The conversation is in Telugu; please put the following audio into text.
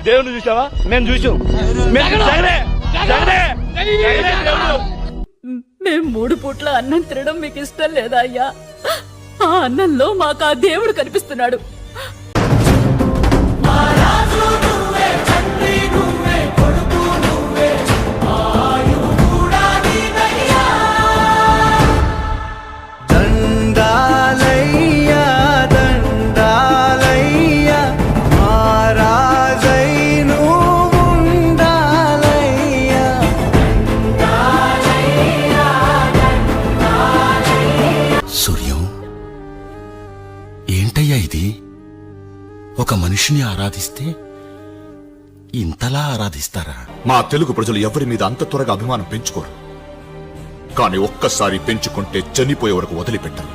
దేవుని చూసావా? మేము చూసాం. మేము 3 పూట్ల అన్నం తినడం మీకు ఇష్టం లేదా అయ్యా? ఆ అన్నంలో మాకు ఆ దేవుడు కనిపిస్తున్నాడు. సూర్యం, ఏంటయ్యా ఇది? ఒక మనిషిని ఆరాధిస్తే ఇంతలా ఆరాధిస్తారా? మా తెలుగు ప్రజలు ఎవరి మీద అంత త్వరగా అభిమానం పెంచుకోరు, కానీ ఒక్కసారి పెంచుకుంటే చనిపోయే వరకు వదిలిపెట్టరు.